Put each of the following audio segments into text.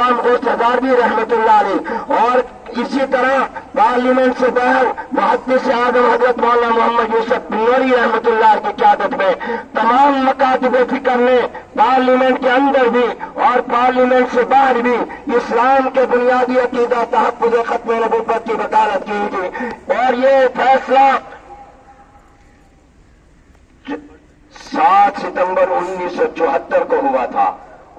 غلام غوث ہزاروی رحمۃ اللہ علیہ، اور اسی طرح پارلیمنٹ سے باہر محدث اعظم حضرت مولانا محمد یوسف نوری رحمۃ اللہ کی قیادت میں تمام مکاتب فکر نے پارلیمنٹ کے اندر بھی اور پارلیمنٹ سے باہر بھی اسلام کے بنیادی عقیدہ تحفظ ختم نبوت کی وکالت کی تھی، اور یہ فیصلہ 7 ستمبر 1974 کو ہوا تھا،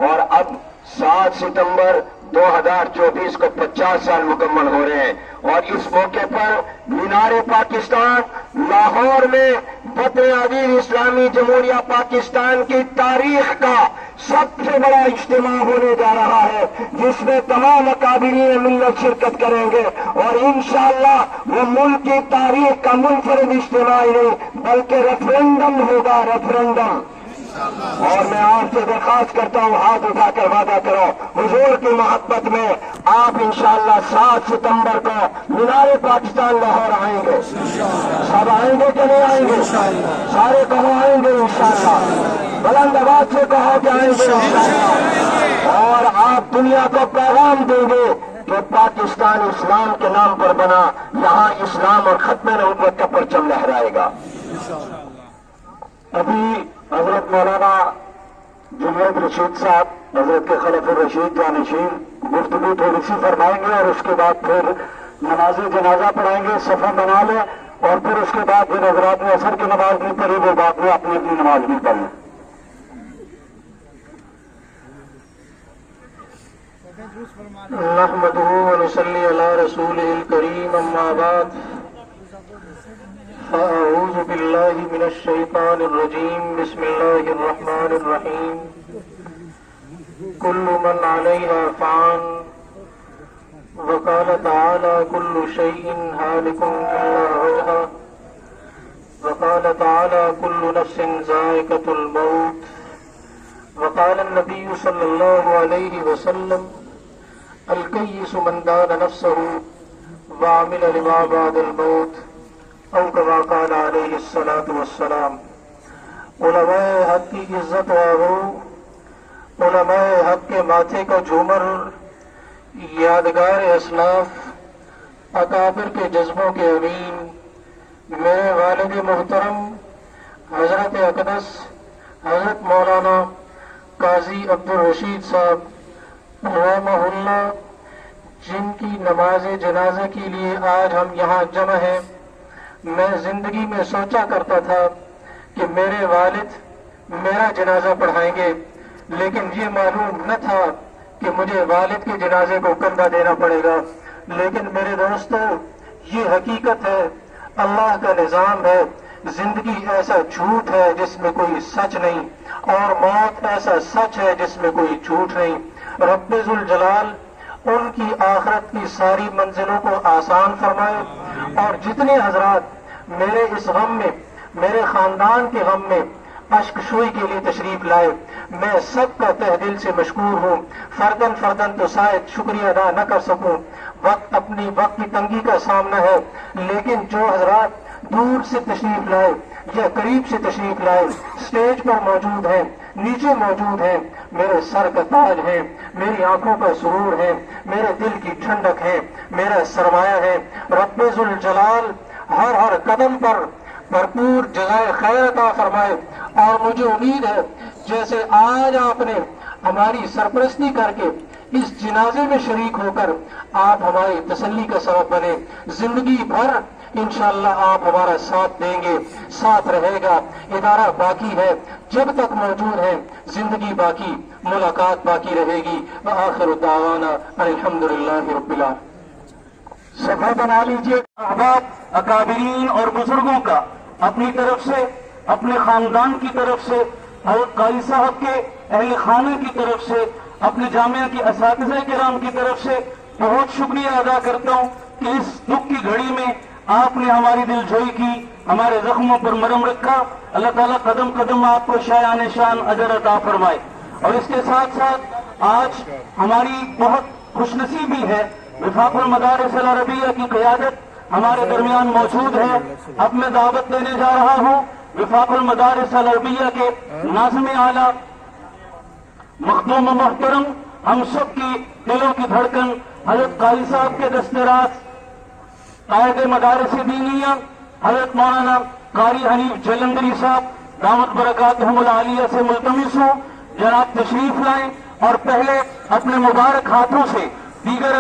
اور اب 7 ستمبر 2024 کو 50 سال مکمل ہو رہے ہیں، اور اس موقع پر مینار پاکستان لاہور میں وطن عزیز اسلامی جمہوریہ پاکستان کی تاریخ کا سب سے بڑا اجتماع ہونے جا رہا ہے، جس میں تمام اکابرین ملت شرکت کریں گے، اور انشاءاللہ وہ ملک کی تاریخ کا منفرد اجتماع ہی نہیں بلکہ ریفرنڈم ہوگا، ریفرنڈم۔ اور میں آپ سے درخواست کرتا ہوں، ہاتھ اٹھا کر وعدہ کرو حضور کی محبت میں آپ انشاءاللہ 7 ستمبر کو مینار پاکستان لاہور آئیں گے، سب آئیں گے کہ نہیں آئیں گے؟ سارے کہو آئیں گے انشاءاللہ، بلند آواز سے کہو کہ آئیں گے انشاءاللہ، اور آپ دنیا کو پیغام دیں گے کہ پاکستان اسلام کے نام پر بنا، یہاں اسلام اور ختم نبوت کا پرچم لہرائے گا۔ ابھی حضرت مولانا جنید رشید صاحب حضرت کے خلف الرشید جانشین گفتگو تھوڑی سی فرمائیں گے، اور اس کے بعد پھر نماز جنازہ پڑھائیں گے، صفحہ بنا لیں، اور پھر اس کے بعد جن حضرات نے عصر کی نماز نہیں پڑھی وہ بعد میں اپنی اپنی نماز بھی پڑھ لیں۔ نحمدہ ونصلی علی رسولہ الکریم، اما بعد، اعوذ باللہ من الشیطان الرجیم، بسم اللہ الرحمن الرحیم، کل من علیہا فان، وقال تعالی کل شیء ہالک الا وجہہ، وقال تعالی کل نفس ذائقۃ الموت، وقال النبی صلی اللہ علیہ وسلم الکیس من دان نفسہ وعمل لما بعد الموت، او کما قال علیہ الصلاۃ والسلام۔ علماء حق کی عزت و آبرو، علماء حق کے ماتھے کا جھومر، یادگار اسلاف، اکابر کے جذبوں کے امین، میرے والد محترم حضرت اقدس حضرت مولانا قاضی عبدالرشید صاحب رحمہ اللہ، جن کی نماز جنازہ کے لیے آج ہم یہاں جمع ہیں، میں زندگی میں سوچا کرتا تھا کہ میرے والد میرا جنازہ پڑھائیں گے، لیکن یہ معلوم نہ تھا کہ مجھے والد کے جنازے کو کندھا دینا پڑے گا۔ لیکن میرے دوستو، یہ حقیقت ہے، اللہ کا نظام ہے، زندگی ایسا جھوٹ ہے جس میں کوئی سچ نہیں، اور موت ایسا سچ ہے جس میں کوئی جھوٹ نہیں۔ رب ذوالجلال ان کی آخرت کی ساری منزلوں کو آسان فرمائے، اور جتنے حضرات میرے اس غم میں، میرے خاندان کے غم میں اشک شوئی کے لیے تشریف لائے، میں سب کا تہ دل سے مشکور ہوں۔ فردن فردن تو شاید شکریہ ادا نہ کر سکوں، اپنی وقت کی تنگی کا سامنا ہے، لیکن جو حضرات دور سے تشریف لائے یا قریب سے تشریف لائے، اسٹیج پر موجود ہیں، نیچے موجود ہیں، میرے سر کا تاج ہے، میری آنکھوں کا سرور ہے، میرے دل کی ٹھنڈک ہے، میرا سرمایہ ہے۔ رب ذوالجلال ہر ہر قدم پر بھرپور جزائے خیر عطا فرمائے، اور مجھے امید ہے جیسے آج آپ نے ہماری سرپرستی کر کے اس جنازے میں شریک ہو کر آپ ہماری تسلی کا سبب بنے، زندگی بھر انشاءاللہ آپ ہمارا ساتھ دیں گے، ساتھ رہے گا۔ ادارہ باقی ہے، جب تک موجود ہے زندگی باقی، ملاقات باقی رہے گی۔ وآخر دعوانا ان الحمدللہ رب العالمین۔ صفحہ بنا لیجیے احباب اکابرین اور بزرگوں کا، اپنی طرف سے، اپنے خاندان کی طرف سے، اور قاری صاحب کے اہل خانہ کی طرف سے، اپنے جامعہ کے اساتذہ کرام کی طرف سے بہت شکریہ ادا کرتا ہوں کہ اس دکھ کی گھڑی میں آپ نے ہماری دل جوئی کی، ہمارے زخموں پر مرہم رکھا۔ اللہ تعالیٰ قدم قدم آپ کو شایان شان اجر عطا فرمائے۔ اور اس کے ساتھ ساتھ آج ہماری بہت خوش نصیبی ہے، وفاق المدارس العربیہ کی قیادت ہمارے درمیان موجود ہے۔ اب میں دعوت دینے جا رہا ہوں وفاق المدارس العربیہ کے ناظم اعلیٰ، مخدوم و محترم ہم سب کی دلوں کی دھڑکن حضرت قاری صاحب کے دستراز قائد مدارس دینیہ حضرت مولانا قاری حنیف جلندری صاحب دامت برکاتہم العالیہ سے ملتمس ہوں جناب تشریف لائیں اور پہلے اپنے مبارک ہاتھوں سے دیگر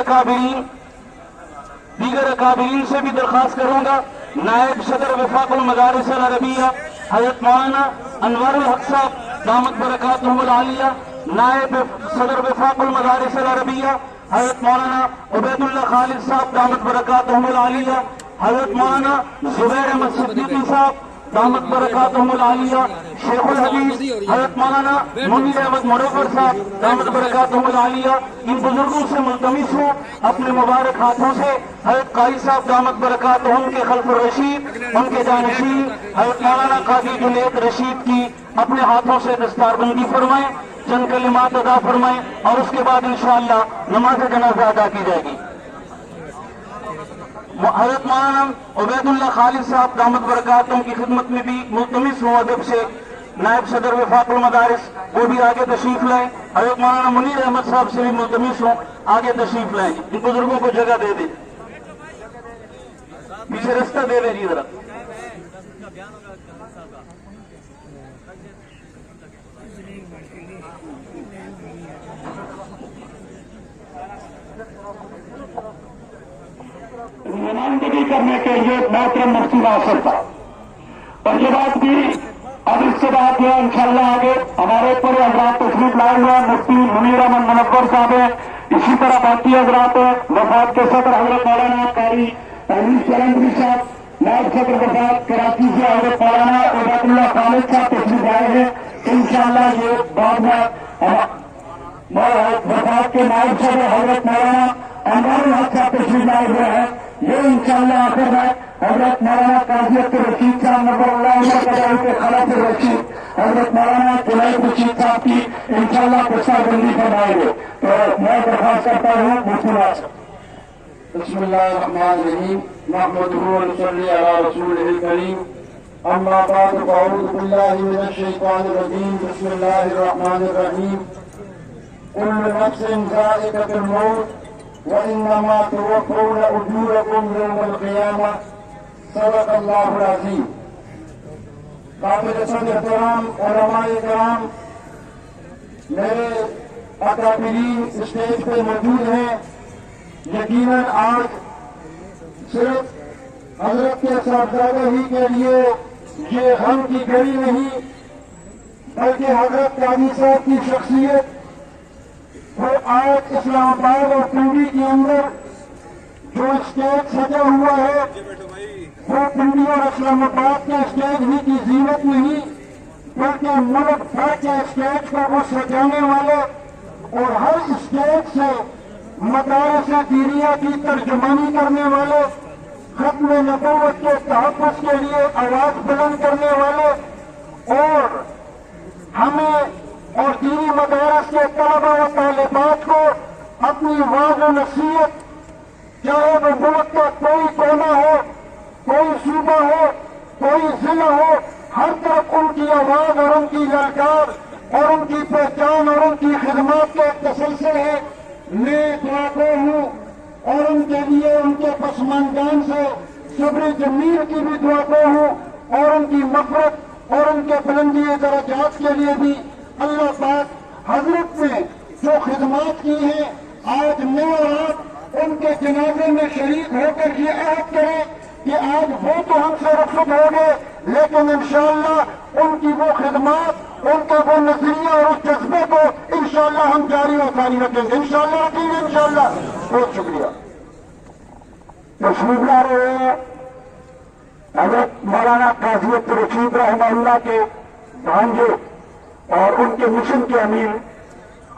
اکابرین سے بھی درخواست کروں گا. نائب صدر وفاق المدارس العربیہ حضرت مولانا انوار الحق صاحب دامت برکاتہم العالیہ، نائب صدر وفاق المدارس العربیہ حضرت مولانا عبید اللہ خالد صاحب دامت برکاتہم العالیہ، حضرت مولانا زبیر احمد صدیقی صاحب دامت برکاتہم العالیہ، شیخ الحدیث حضرت مولانا منیر احمد مروفر صاحب دامت برکاتہم العالیہ. ان بزرگوں سے ملتمس ہوں اپنے مبارک ہاتھوں سے حضرت قاری صاحب دامت برکاتہم کے خلف الرشید، ان کے جانشین حضرت مولانا قاضی جنید رشید کی اپنے ہاتھوں سے دستار بندی فرمائیں، چند کلمات ادا فرمائیں اور اس کے بعد انشاءاللہ نماز جنازہ ادا کی جائے گی. حضرت مولانا عبید اللہ خالد صاحب دامت برکاتہم کی خدمت میں بھی ملتمس ہوں ادب سے نائب صدر وفاق المدارس وہ بھی آگے تشریف لائیں. حضرت مولانا منیر احمد صاحب سے بھی ملتمس ہوں آگے تشریف لائیں. ان بزرگوں کو جگہ دے دیں، پیچھے رستہ دے دیں جی ذرا. نمائندگی کرنے کے لیے محترم مفتی ناصر صاحب اور یہ بات بھی اب اس سے بات ہے انشاءاللہ آگے ہمارے پورے حضرات تشریف لائے ہوئے مفتی منیر احمد منور صاحب ہیں، اسی طرح باقی حضرات وفاق کے صدر حضرت مولانا قاری حنیف جلندری صاحب، نائب صدر وفاق کراچی سے حضرت مولانا عبید اللہ خالد صاحب تشریف لائے ہیں. انشاءاللہ یہ بعد میں وفاق کے نائب صدر حضرت مولانا انوار الحق صاحب تشریف لائے ہوئے ہیں. یہ انشاءاللہ آخر میں حضرت مولانا قاضی رشید صاحب نظر اللہ کے خلاف رشید حضرت مولانا جنید رشید صاحب کی انشاءاللہ دستار بندی فرمائیں گے. تو میں درخواست کرتا ہوں مفتی ناصر. بسم اللہ الرحمن الرحیم نحمدہ ونصلی علی رسولہ الکریم اما بعد فاعوذ باللہ من الشیطان الرجیم بسم اللہ الرحمن الرحیم کل نفس ذائقۃ الموت وإنما توفون أجوركم يوم القيامة صدق اللہ العظیم. قابل احترام علماء کرام، میرے اکابرین اسٹیج پہ موجود ہیں. یقیناً آج صرف حضرت کے صاحبزادہ ہی کے لیے یہ غم کی گھڑی نہیں بلکہ حضرت قاضی صاحب کی شخصیت وہ آج اسلام آباد اور پنڈی کے اندر جو اسٹیج سجا ہوا ہے وہ پنڈی اور اسلام آباد کے اسٹیج ہی کی زینت نہیں بلکہ ملک بھر کے اسٹیج کو وہ سجانے والے اور ہر اسٹیج سے مدارس دینیہ کی ترجمانی کرنے والے، ختم نبوت کے تحفظ کے لیے آواز بلند کرنے والے اور ہمیں اور دینی مدارس کے طلبہ و طالبات کو اپنی واضح و نصیحت، چاہے وہ ملک کا کوئی کونا ہو، کوئی صوبہ ہو، کوئی ضلع ہو، ہر طرف ان کی آواز اور ان کی للکار اور ان کی پہچان اور ان کی خدمات کے تسلسل ہے. میں دعا گو ہوں اور ان کے لیے ان کے پسماندان سے صبر جمیل کی بھی دعا گو ہوں اور ان کی مغفرت اور ان کے بلندی درجات کے لیے بھی اللہ پاک حضرت نے جو خدمات کی ہیں آج میں اور آپ ان کے جنازے میں شریک ہو کر یہ عہد کریں کہ آج وہ تو ہم سے رخصت ہو گئے لیکن انشاءاللہ ان کی وہ خدمات، ان کا وہ نظریہ اور اس جذبے کو انشاءاللہ ہم جاری و ساری رکھیں گے. انشاءاللہ رکھیں گے انشاءاللہ. بہت شکریہ. تشریف لا رہے ہیں حضرت مولانا قاضی رشید رحمہ اللہ کے بھانجے اور ان کے مشن کے امیر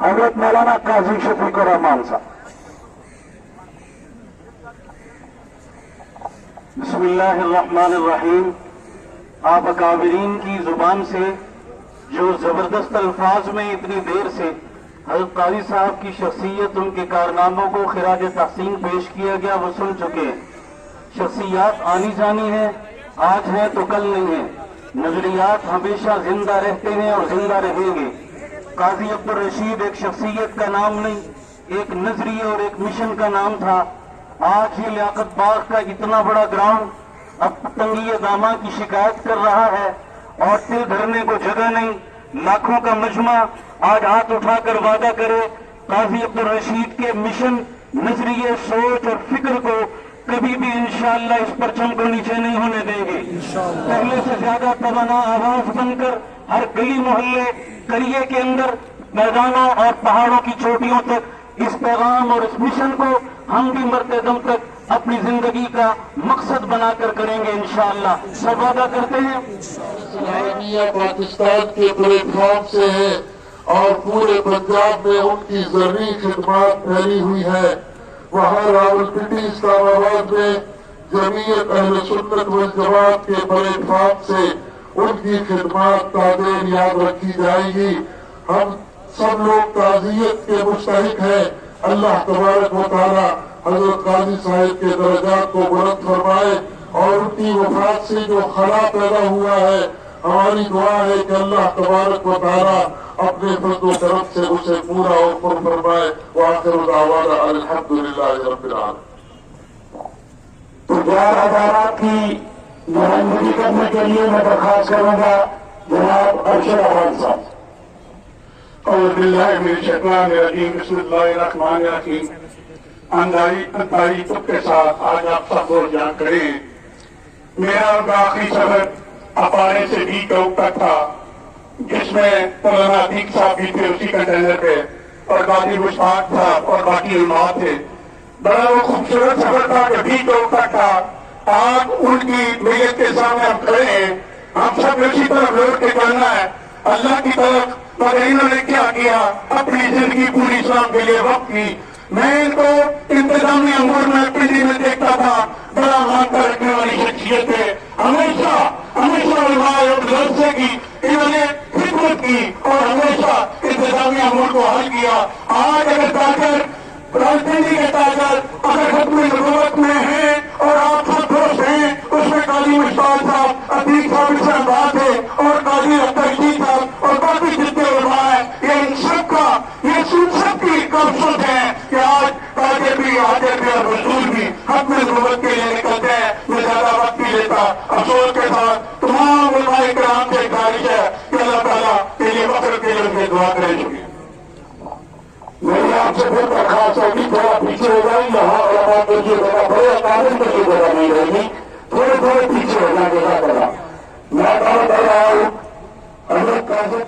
حضرت مولانا قاضی شفیق الرحمان صاحب. بسم اللہ الرحمن الرحیم. آپ اکابرین کی زبان سے جو زبردست الفاظ میں اتنی دیر سے حضرت قاری صاحب کی شخصیت، ان کے کارناموں کو خراج تحسین پیش کیا گیا وہ سن چکے ہیں. شخصیات آنی جانی ہیں، آج ہیں تو کل نہیں ہیں. نظریات ہمیشہ زندہ رہتے ہیں اور زندہ رہیں گے. قاضی عبدالرشید ایک شخصیت کا نام نہیں، ایک نظریے اور ایک مشن کا نام تھا۔ آج یہ لیاقت باغ کا اتنا بڑا گراؤنڈ اب تنگی دامہ کی شکایت کر رہا ہے اور دل دھرنے کو جگہ نہیں۔ لاکھوں کا مجمع آج ہاتھ اٹھا کر وعدہ کرے قاضی عبدالرشید کے مشن، نظریے، سوچ اور فکر کو کبھی بھی انشاءاللہ اس پرچم کو نیچے نہیں ہونے دیں گے۔ پہلے سے زیادہ توانا آواز بن کر ہر گلی محلے قریے کے اندر، میدانوں اور پہاڑوں کی چوٹیوں تک اس پیغام اور اس مشن کو ہم بھی مرتے دم تک اپنی زندگی کا مقصد بنا کر کریں گے انشاءاللہ۔ سب وعدہ کرتے ہیں۔ عالمیہ پاکستان کے پلیٹ فارم سے ہے اور پورے پنجاب میں ان کی زرعی خدمات پھیلی ہوئی ہے۔ وہاں راولپنڈی، اسلام آباد میں جمعیت اہل سنت والجماعت کے پلیٹ فارم سے ان کی خدمات تادین یاد رکھی جائے گی۔ ہم سب لوگ تعزیت کے مستحق ہیں۔ اللہ تبارک و تعالی حضرت قاضی صاحب کے درجات کو بلند فرمائے اور ان کی وفات سے جو خلا پیدا ہوا ہے، ہماری دعا ہے کہ اللہ تبارک و تعالی اپنے فضل و کرم سے اسے پورا اور پر فرمائے۔ وآخر دعوانا الحمدللہ رب العالمین۔ تو جار عدالت کی نمائندگی کرنے کے لیے میں درخواست کروں گا جناب ارشد احمد صاحب۔ اعوذ باللہ من الشیطان الرجیم، بسم اللہ الرحمن الرحیم۔ اندھائی تب کے ساتھ آج آپ سب لوگ جان کریں، میرا ان کا آخری سفر اپارے سے بھی کا تھا، جس میں مولانا عتیق صاحب بھی تھے اسی کنٹینر پہ، اور قاضی مشتاق تھا اور باقی علماء تھے۔ بڑا وہ خوبصورت سفر تھا کہ بھی کا تھا۔ آج ان کی میت کے سامنے ہم کھڑے ہیں، ہم سب نے اسی طرف لوٹ کے چلنا ہے اللہ کی طرف۔ مگر انہوں نے کیا کیا، اپنی زندگی پوری اسلام کے لیے وقف کی۔ میں ان کو انتظامی امور میں پنڈی میں دیکھتا تھا، بڑا مانتا رکھنے والی شخصیت ہے۔ ہمیشہ علماء اور مدرسے کی انہوں نے خدمت کی اور ہمیشہ انتظامی امور کو حل کیا۔ آج اگر تاجر راولپنڈی کے تاجر اگر ختم نبوت میں ہیں اور آپ سب دوست ہیں، اس میں قاضی مشتاق صاحب، عتیق صاحب سے بات ہے اور قاضی عبدالرشید صاحب اور باقی جتنے علماء ہیں، یہ ان سب کا، یہ سب کی کمسوت ہے کہ آج تاجر بھی، حاجر بھی اور مزدور بھی ختم نبوت کے لیے نکلتے ہیں۔ میں زیادہ وقت نہیں لیتا، افسوس کے ساتھ تمام علماء کرام سے گزارش ہے کہ اللہ تعالیٰ کے لیے وقت کے لیے ان کی دعا کریں۔ شکریہ۔ میری آپ سے پھر درخواست ہوگی تھوڑا پیچھے ہو جائیں، یہاں علماء کے لیے جگہ بڑے اکابر کے لیے جگہ نہیں رہے گی، تھوڑے پیچھے ہو جائیں جگہ کرا۔ میں کہہ رہا ہوں حضرت قاضی